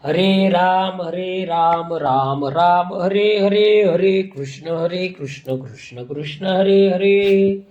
हरे राम राम राम हरे हरे, हरे कृष्ण कृष्ण कृष्ण हरे हरे.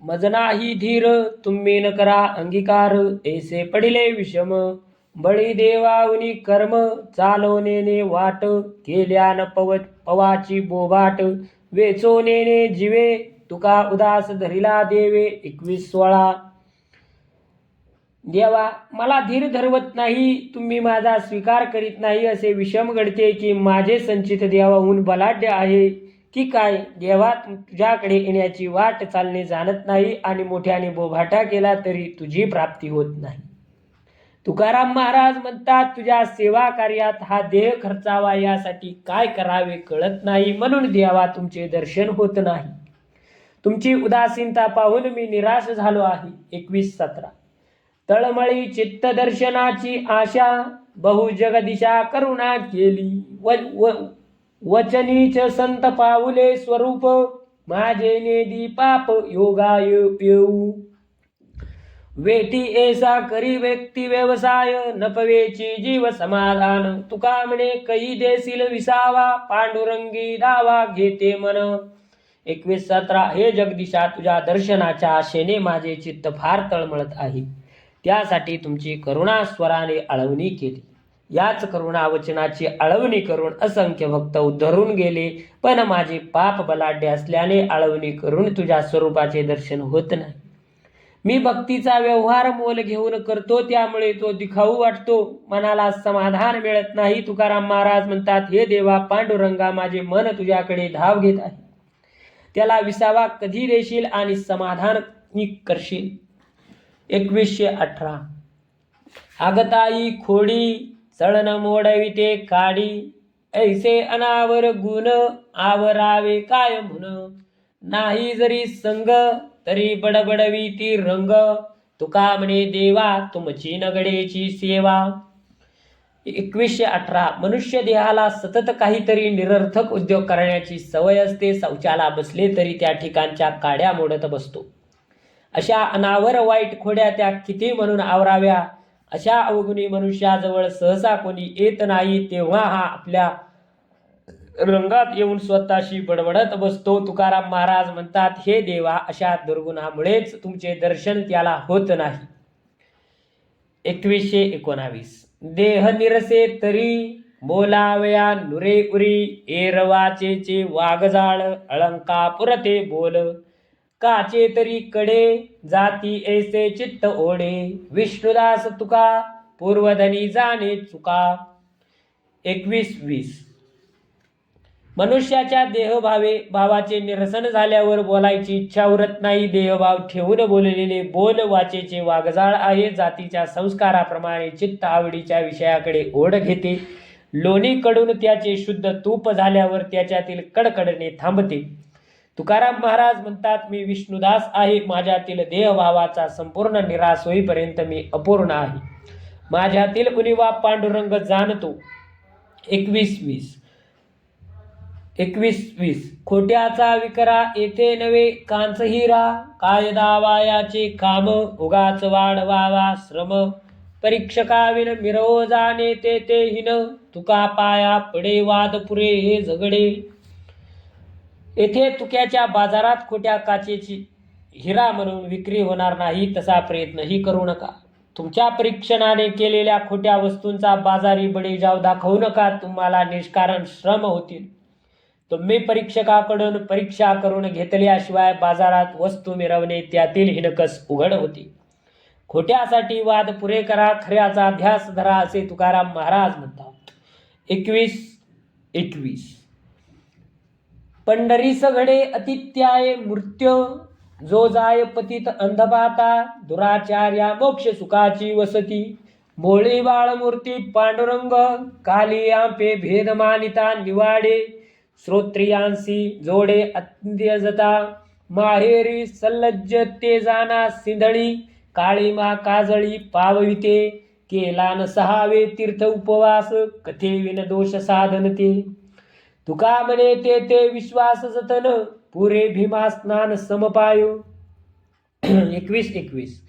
मज नाही धीर तुम्ही न करा अंगीकार, ऐसे पडिले विषम बळी देवाहुनी कर्म. चालवणे वाट केल्यान पवाची बोबाट, वेचोनेने जीवे तुका उदास धरिला देवे. 21:16. देवा, मला धीर धरवत नाही, तुम्ही माझा स्वीकार करीत नाही, असे विषम घडते की माझे संचित देवाहून बलाढ्य आहे की काय. देवा, तुझ्याकडे येण्याची वाट चालणे जाणत नाही आणि मोठ्याने बोभाटा केला तरी तुझी प्राप्ती होत नाही. तुकाराम महाराज म्हणतात, तुझ्या सेवा कार्यात हा देह खर्चावा यासाठी काय करावे कळत नाही, म्हणून देवा तुमचे दर्शन होत नाही. तुमची उदासीनता पाहून मी निराश झालो आहे. 21:17. तळमळी चित्त दर्शनाची आशा, बहु जगदिशा करुणा केली. वचनीच संत पाऊले स्वरूप, माझे नेदी पाप योगाय येऊ. वेटी ऐसा करी व्यक्ती व्यवसाय, नपवेची जीव समाधान. तुका म्हणे कही देशील विसावा, पांडुरंगी दावा घेते मन. 21:17. हे जगदीशा, तुझ्या दर्शनाच्या आशेने माझे चित्त फार तळमळत आहे. त्यासाठी तुमची करुणा स्वराने आळवणी केली. याच करुणा वचनाची आळवणी करून असंख्य भक्त उद्धरून गेले, पण माझे पाप बलाढ्य असल्याने आळवणी करून तुझ्या स्वरूपाचे दर्शन होत नाही. मी भक्तीचा व्यवहार मोल घेऊन करतो, त्यामुळे तो दिखाऊ वाटतो, मनाला समाधान मिळत नाही. तुकाराम महाराज म्हणतात, हे देवा पांडुरंगा, माझे मन तुझ्याकडे धाव घेत आहे. त्याला विसावा कधी देशील आणि समाधान करशील. 21:18. आगताई खोडी चळण मोडविते काडी, ऐसे अनावर गुण आवरावे काय म्हण. नाही जरी संग तरी बडबडवी ती रंग, तुका म्हणे देवा तुमची नगडेची सेवा. 21:18. मनुष्य देहाला सतत काहीतरी निरर्थक उद्योग करण्याची सवय असते. शौचाला बसले तरी त्या ठिकाणच्या काड्या मोडत बसतो. अशा अनावर वाईट खोड्या त्या किती म्हणून आवराव्या. अशा अवगुणी मनुष्याजवळ सहसा कोणी येत नाही, तेव्हा हा आपल्या रंगात येऊन स्वतःशी बडबडत बसतो. तुकाराम महाराज म्हणतात, हे देवा, अशा दुर्गुणामुळेच तुमचे दर्शन त्याला होत नाही. 21:19. देह निरसे तरी बोलावया नुरे उरी, एरवाचेचे वागजाळ अलंका पुरते बोल. काचे तरी कडे जाती ऐसे चित्त ओढे, विष्णुदास तुका पूर्वधनी जाणे चुका. 21:20. मनुष्याच्या भावाचे निरसन झाल्यावर बोलायची इच्छा उरत नाही. देहभाव ठेवून बोललेले बोल वाचेचे वागजाळ आहे. जातीच्या संस्काराप्रमाणे चित्त आवडीच्या विषयाकडे ओढ घेते. लोणीकडून त्याचे शुद्ध तूप झाल्यावर त्याच्यातील कडकडणे थांबते. तुकाराम महाराज म्हणतात, मी विष्णुदास आहे. माझ्यातील देहभावाचा संपूर्ण निराश होईपर्यंत मी अपूर्ण आहे. माझ्यातील उणिवा पांडुरंग जाणतो. 21:20. खोट्याचा विकरा येथे नवे कांच हिरा, काय दावायाचे काम उगाच वाढवावा श्रम. परीक्षकाविन मिरव जाणे ते हिन, तुका पाया पडे वाद पुरे हे झगडे. येथे तुक्याच्या बाजारात खोट्या काचेची हिरा म्हणून विक्री होणार नाही, तसा प्रयत्नही करू नका. तुमच्या परीक्षणाने केलेल्या खोट्या वस्तूंचा बाजारी बळीजाव दाखवू नका, तुम्हाला निष्कारण श्रम होतील. तुम्ही परीक्षकाकडून परीक्षा करून घेतल्याशिवाय बाजारात वस्तू मिरवणे त्यातील हिणकस उघड होते. खोट्यासाठी वाद पुरे करा, खऱ्याचा ध्यास धरा, असे तुकाराम महाराज म्हणतात. 21:21. पंढरीस घडे अतित्याय मृत्यू, जो जाय पतित अंधपाता, दुराचार्या मोक्ष सुखाची वसती. मोळी बाळमूर्ती पांडुरंग, काली आंपे भेद मानिता निवाडे. श्रोत्रियांशी जोडे अत्यजता, माहेरी सल्लज्ज ते जाना सिंधळी. काळीमा काजळी पावविते, केला न सहावे तीर्थ उपवास, कथे विन दोष साधन ते. तुका म्हणे ते विश्वास जतन, पुरे भीमा स्नान समपायो. 21:21.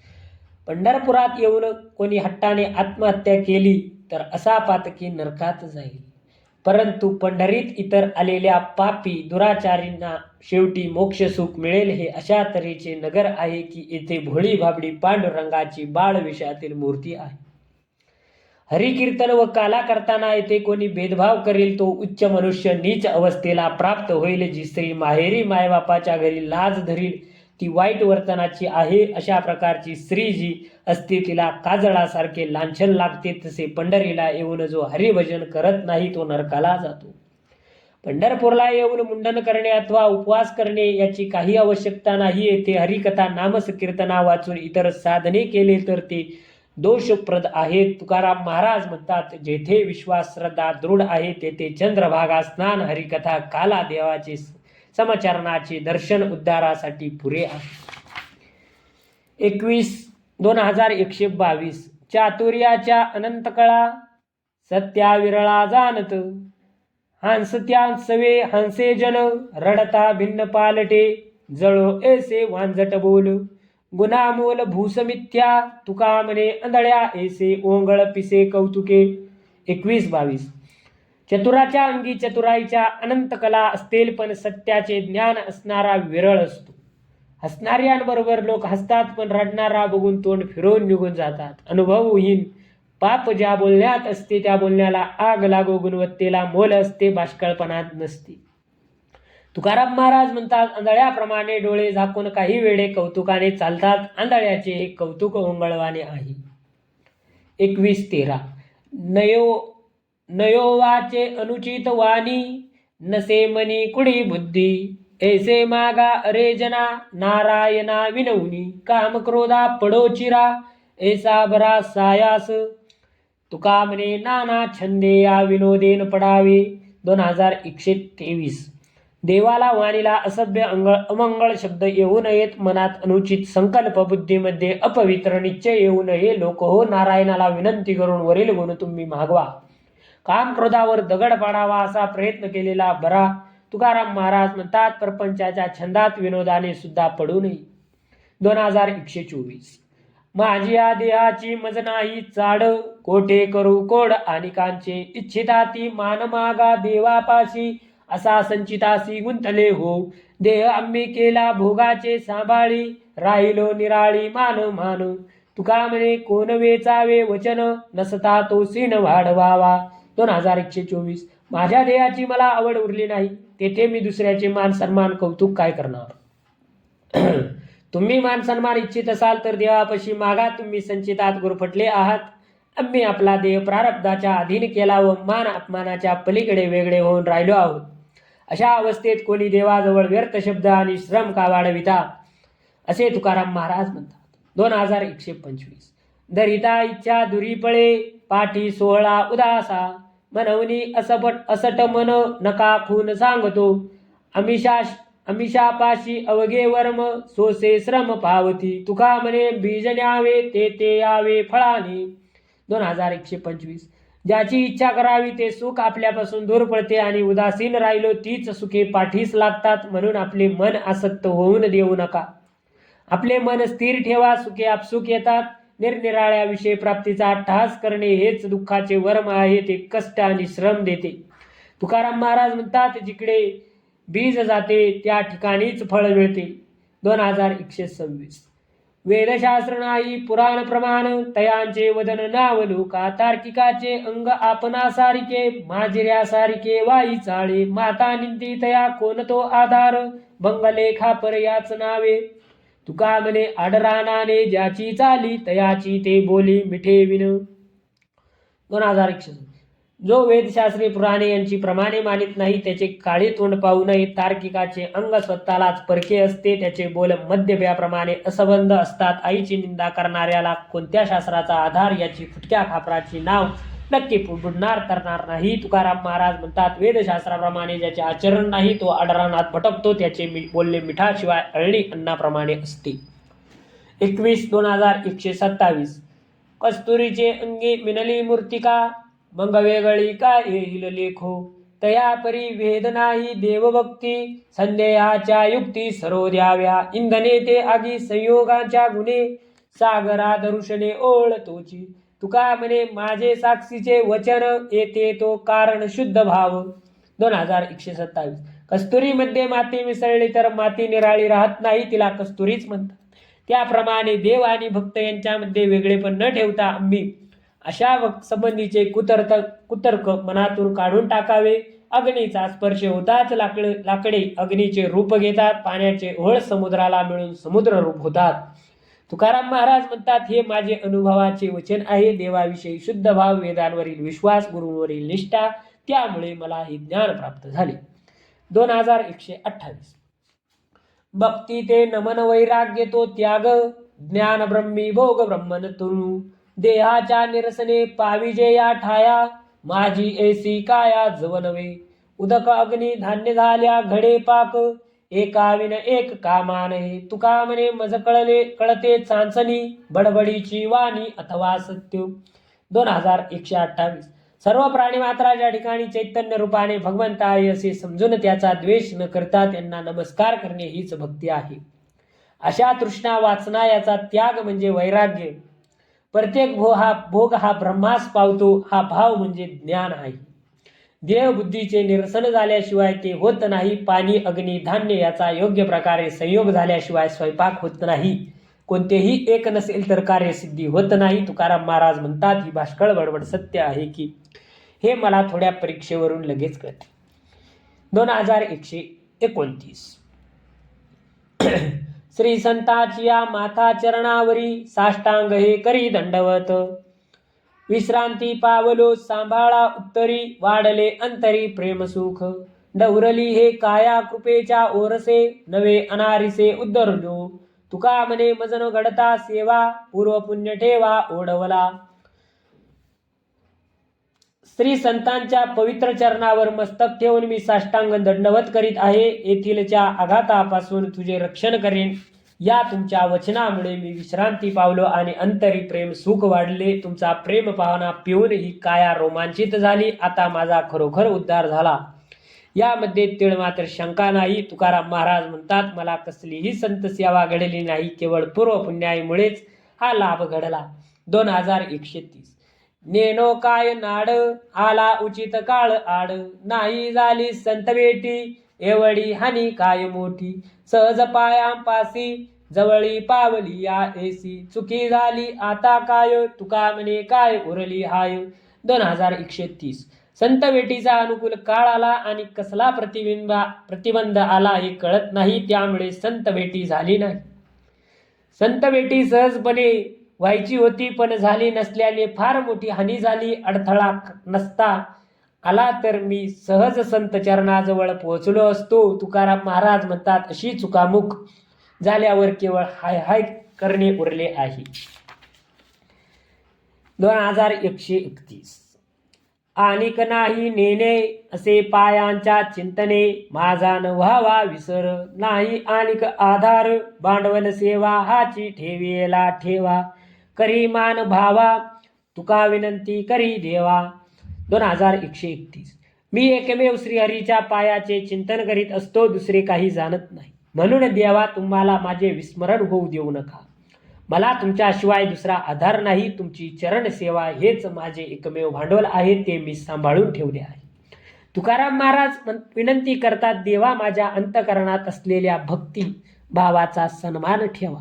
पंढरपुरात येऊन कोणी हट्टाने आत्महत्या केली तर असा पातकी नरकात जाईल. परंतु पंढरीत इतर आलेल्या पापी दुराचारींना शेवटी मोक्षसुख मिळेल हे अशा तऱ्हेचे नगर आहे की येथे भोळी भाबडी पांडुरंगाची बाळवेषातील मूर्ती आहे. हरिकीर्तन व काला करताना येथे कोणी भेदभाव करेल तो उच्च मनुष्य नीच अवस्थेला प्राप्त होईल. जी स्त्री माहेरी मायबापाच्या घरी लाज धरील ती वाईट वर्तनाची आहे. अशा प्रकारची स्त्री जी असते तिला काजळासारखे लांछन लागते. तसे पंढरीला येऊन जो हरिभजन करत नाही तो नरकाला जातो. पंढरपूरला येऊन मुंडन करणे अथवा उपवास करणे याची काही आवश्यकता नाही. येथे हरिकथा नामसकीर्तना वाचून इतर साधने केले तर ते दोषप्रद आहेत. तुकाराम महाराज म्हणतात, जेथे विश्वास श्रद्धा दृढ आहे तेथे चंद्रभागा स्नान हरिकथा काला देवाचे समचरणाचे दर्शन उद्धारासाठी पुरे आहे. 21,2122 चातुर्याच्या अनंत कळा सत्या विरळा जाणत हंसत्या सवे हंसे जन रडता भिन्न पालटे जळो ऐसे वांजट बोल गुणामोल भूसमिथ्या तुका म्हणे अंधळ्या ऐसे ओंगळ पिसे कौतुके. 21-22 चतुराच्या अंगी चतुराईच्या अनंत कला असतील पण सत्याचे ज्ञान असणारा विरळ असतो. हसणाऱ्यांबरोबर लोक हसतात पण रडणारा बघून तोंड फिरवून निघून जातात. अनुभवहीन पाप ज्या बोलण्यात असते त्या बोलण्याला आग लागो गुणवत्तेला मोल असते, बाष्कळपणात नसते. तुकाराम महाराज म्हणतात, आंधळ्याप्रमाणे डोळे झाकून काही वेळे कौतुकाने चालतात. आंधळ्याचे हे कौतुक ओंगळवाने आहे. 21-13 नयोवाचे अनुचित वाणी नसे मनी कुडी बुद्धी ऐसे मागा अरे जना नारायणा विनवनी काम क्रोधा पडो चिरा ऐसा बरा सायास. तुका म्हणे नाना छंदे या विनोदेन पडावे. 2123 देवाला वाणीला असभ्य अमंगळ शब्द येऊ नयेत. मनात अनुचित संकल्प बुद्धीमध्ये अपवित्र निश्चय येऊ नये. लोक हो नारायणाला विनंती करून वरील गुण तुम्ही मागवा. काम क्रोधावर दगड पाडावा असा प्रयत्न केलेला बरा. तुकाराम महाराज म्हणतात, प्रपंचाच्या छंदात विनोदाने सुद्धा पडू नये. 2124 माझी या देहाची मज नाही चाड कोठे करू कोड आणि कांचे इच्छिता ती मान मागा देवापाशी असा संचितासी गुंतले हो. देह आम्ही केला भोगाचे सांभाळी राहिलो निराळी मान मान तुका म्हणे कोण वेचावे वचन नसता तो सीन वाढवावा. 2124 माझ्या देहाची मला आवड उरली नाही तेथे मी दुसऱ्याचे मान सन्मान कौतुक काय करणार. तुम्ही मान सन्मान इच्छित असाल तर देवापाशी मागा. तुम्ही संचितात गुरफटले आहात. आम्ही आपला देह प्रारब्धाच्या अधीन केला व मान अपमानाच्या पलीकडे वेगळे होऊन राहिलो आहोत. अशा अवस्थेत कोणी देवाजवळ व्यर्थ शब्द आणि श्रम का वाढविता असे तुकाराम महाराज म्हणतात. 2125 दरिता इच्छा दुरी पळे पाठी सोहळा उदासा मनवनी असट मन नका खून सांगतो अमिषापाशी अवघे वर्म सोसे श्रम पावती तुका म्हणे बीज न्यावे ते यावे फळाने. 2125 ज्याची इच्छा करावी ते सुख आपल्यापासून दूर पडते आणि उदासीन राहिलो तीच सुखे पाठीस लागतात. म्हणून आपले मन आसक्त होऊन देऊ नका. आपले मन स्थिर ठेवा. सुखे आपसुख येतात. निरनिराळ्या विषय प्राप्तीचा अट्टहास करणे हेच दुःखाचे वर्म आहे. ते कष्ट आणि श्रम देते. तुकाराम महाराज म्हणतात, जिकडे बीज जाते त्या ठिकाणीच फळ मिळते. 2126 वेदशास्त्र नाही पुराण प्रमाण तयांचे वदन नावलुका तार्किकाचे अंग आपणासारिके माजिऱ्यासारिके वाई चाळे माता निंदी तया कोणतो आधार बंगले खापर याच नावे. तुका म्हणे आडरानाने ज्याची चाली तयाची ते बोली मिठे विन. 2021 जो वेदशास्त्री पुराणे यांची प्रमाणे मानित नाही त्याचे काळे तोंड पाहू नये. तार्किकाचे अंग स्वतःलाच परके असते. त्याचे बोल मद्यप्याप्रमाणे असंबंध असतात. आईची निंदा करणाऱ्याला कोणत्या शास्त्राचा आधार याची फुटक्या खापराची नाव नक्की बुडणार तरणार नाही. तुकाराम महाराज म्हणतात, वेदशास्त्राप्रमाणे ज्याचे आचरण नाही तो आडरानात भटकतो. त्याचे बोलणे मिठाशिवाय अळणी अन्नाप्रमाणे असते. 21,2127 कस्तुरीचे अंगी मिनली मूर्तिका मग वेगळी काय येईल लेखो तया परी वेद नाही देवभक्ती संदेहाच्या युक्ती सरो द्याव्या इंधने ते आगी संयोगाच्या गुणे सागरा दरुषणे ओळ तोची. तुका म्हणे माझे साक्षीचे वचन येते तो कारण शुद्ध भाव. 2127. कस्तुरीमध्ये माती मिसळली तर माती निराळी राहत नाही, तिला कस्तुरीच म्हणतात. त्याप्रमाणे देव आणि भक्त यांच्यामध्ये वेगळेपण न ठेवता आम्ही अशा संबंधीचे कुतर्क मनातून काढून टाकावे. अग्नीचा स्पर्श होताच लाकडे अग्नीचे रूप घेतात, पाण्याचे ओळ समुद्राला मिळून समुद्र रूप होतात. तुकाराम महाराज म्हणतात, हे माझे अनुभवाचे वचन आहे. देवाविषयी शुद्ध भाव, वेदांवरील विश्वास, गुरूंवरील निष्ठा, त्यामुळे मला हे ज्ञान प्राप्त झाले. 2128. भक्ती ते नमन वैराग्य तो त्याग, ज्ञान ब्रह्मी भोग ब्रह्मन तुनु, देहाच्या निरसने पाविजे या ठाया, माझी ऐसी काया जवनवे, उदक अग्नी धान्य झाल्या घडे पाक, एकाविन एक कामा नये. तुका म्हणे मज कळते चांचणी, बडबडीची वाणी अथवा सत्य. 2128. सर्व प्राणी मात्रा ज्या ठिकाणी चैतन्य रूपाने भगवंत आहे असे समजून त्याचा द्वेष न करता त्यांना नमस्कार करणे हीच भक्ती आहे. अशा तृष्णा वाचना याचा त्याग म्हणजे वैराग्य. प्रत्येक भोग हा ब्रह्मास पावतो, हा भाव म्हणजे ज्ञान आहे. देह बुद्धीचे निरसन झाल्याशिवाय ते होत नाही. पाणी अग्नी धान्य याचा योग्य प्रकारे संयोग झाल्याशिवाय स्वयंपाक होत नाही. कोणतेही एक नसेल तर कार्यसिद्धी होत नाही. तुकाराम महाराज म्हणतात, ही भाष्कळ बडबड सत्य आहे की हे मला थोड्या परीक्षेवरून लगेच कळते. 2129. श्री संताचिया माथा चरणावरी, साष्टांग हे करी दंडवत, विश्रांती पावलो सांभाळा उत्तरी, वाढले अंतरी प्रेम सुख, डवरली हे काया कृपेच्या ओरसे, नवे अनारिसे उद्धरलो, तुका म्हणे मजन घडता सेवा, पूर्व पुण्य ठेवा ओढवला. श्री संतांच्या पवित्र चरणावर मस्तक ठेवून मी साष्टांग दंडवत करीत आहे. येथीलच्या आघातापासून तुझे रक्षण करेन. या तुमच्या वचनामुळे मी विश्रांती पावलो आणि अंतरी प्रेम सुख वाढले. तुमचा प्रेम पाहणा पिऊन ही काया रोमांचित झाली. आता माझा खरोखर उद्धार झाला, यामध्ये तीळ मात्र शंका नाही. तुकाराम महाराज म्हणतात, मला कसलीही संत सेवा घडली नाही, केवळ पूर्व पुण्याईमुळेच हा लाभ घडला. 2130. नेनो काय नाड, आला उचित काळ आड, नाही झाली संत भेटी, एवढी हानी काय मोठी, सहज पायांपासी जवळी पावली या एसी, चुकी झाली आता काय, तुका म्हणे काय उरली हाय. 2130. संत भेटीचा अनुकूल काळ आला आणि कसला प्रतिबंध आला हे कळत नाही, त्यामुळे संत भेटी झाली नाही. संत भेटी सहजपणे व्हायची होती पण झाली नसल्याने फार मोठी हानी झाली. अडथळा नसता आला तर मी सहज संत चरणाजवळ पोहोचलो असतो. तुकाराम महाराज म्हणतात, अशी चुकामुक झाल्यावर केवळ हाय हाय करणे उरले आहे. 2131. आणिक नाही नेणे असे पायांच्या चिंतने, माझा न व्हावा विसर, नाही आणिक आधार, भांडवल सेवा हाची ठेवीला ठेवा, करी मान भावा, तुका विनंती करी देवा. 2131. मी एकमेव श्रीहरीच्या पायाचे चिंतन करीत असतो, दुसरे काही जाणत नाही. म्हणून देवा तुम्हाला माझे विस्मरण होऊ देऊ नका. मला तुमच्याशिवाय दुसरा आधार नाही. तुमची चरण सेवा हेच माझे एकमेव भांडवल आहे, ते मी सांभाळून ठेवले आहे. तुकाराम महाराज विनंती करतात, देवा माझ्या अंतकरणात असलेल्या भक्ती भावाचा सन्मान ठेवा.